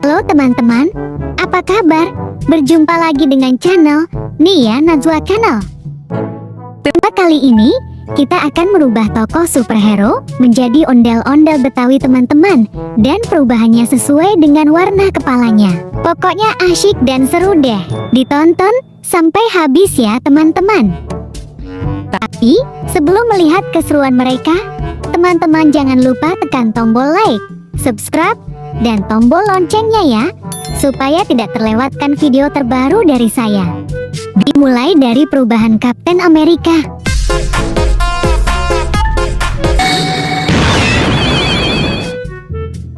Halo teman-teman, apa kabar? Berjumpa lagi dengan channel Nia Najwa Channel. Kali ini kita akan merubah tokoh superhero menjadi ondel-ondel Betawi teman-teman, dan perubahannya sesuai dengan warna kepalanya. Pokoknya asyik dan seru deh. Ditonton sampai habis ya teman-teman. Tapi sebelum melihat keseruan mereka, teman-teman jangan lupa tekan tombol like, subscribe, dan tombol loncengnya ya, supaya tidak terlewatkan video terbaru dari saya. Dimulai dari perubahan Kapten Amerika.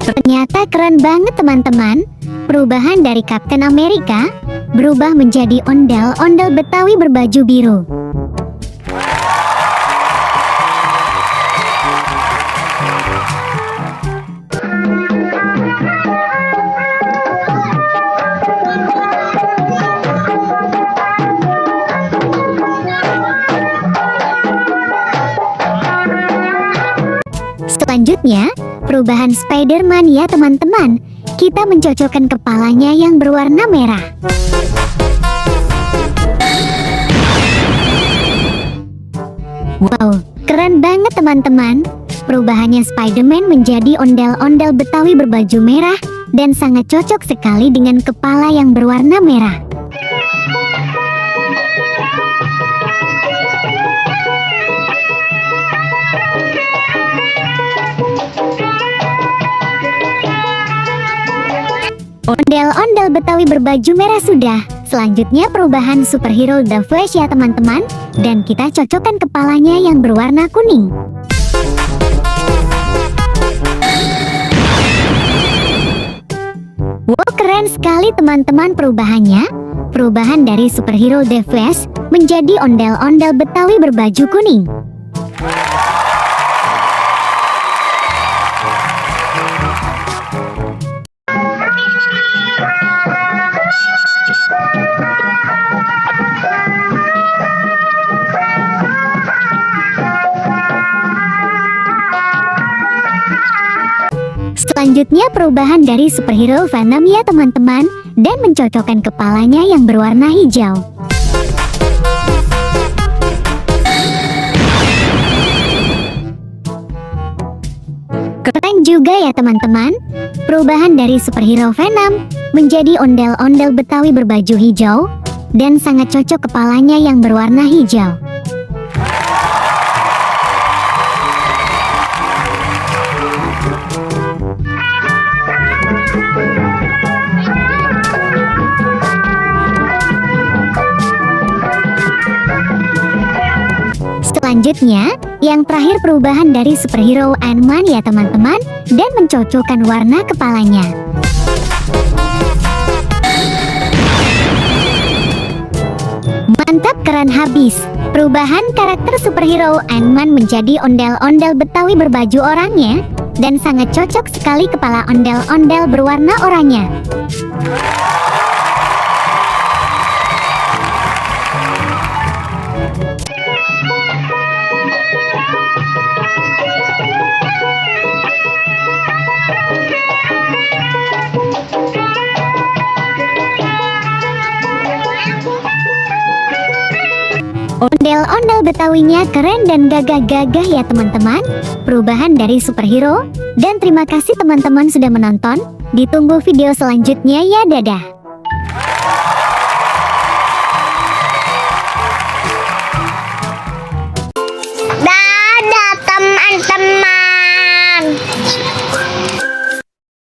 Ternyata keren banget teman-teman. Perubahan dari Kapten Amerika berubah menjadi ondel-ondel Betawi berbaju biru. Selanjutnya, perubahan Spider-Man ya teman-teman. Kita mencocokkan kepalanya yang berwarna merah. Wow, keren banget teman-teman. Perubahannya Spider-Man menjadi ondel-ondel Betawi berbaju merah dan sangat cocok sekali dengan kepala yang berwarna merah. Ondel-ondel Betawi berbaju merah sudah. Selanjutnya perubahan superhero The Flash ya teman-teman. Dan kita cocokkan kepalanya yang berwarna kuning. Wow, keren sekali teman-teman perubahannya. Perubahan dari superhero The Flash menjadi ondel-ondel Betawi berbaju kuning. Selanjutnya perubahan dari superhero Venom ya teman-teman, dan mencocokkan kepalanya yang berwarna hijau. Keren juga ya teman-teman. Perubahan dari superhero Venom menjadi ondel-ondel Betawi berbaju hijau, dan sangat cocok kepalanya yang berwarna hijau. Selanjutnya, yang terakhir perubahan dari superhero Ant-Man ya teman-teman, dan mencocokkan warna kepalanya. Mantap, keren habis. Perubahan karakter superhero Ant-Man menjadi ondel-ondel Betawi berbaju oranye, dan sangat cocok sekali kepala ondel-ondel berwarna oranye. Ondel-ondel Betawinya keren dan gagah-gagah ya teman-teman. Perubahan dari superhero. Dan terima kasih teman-teman sudah menonton. Ditunggu video selanjutnya ya, dadah.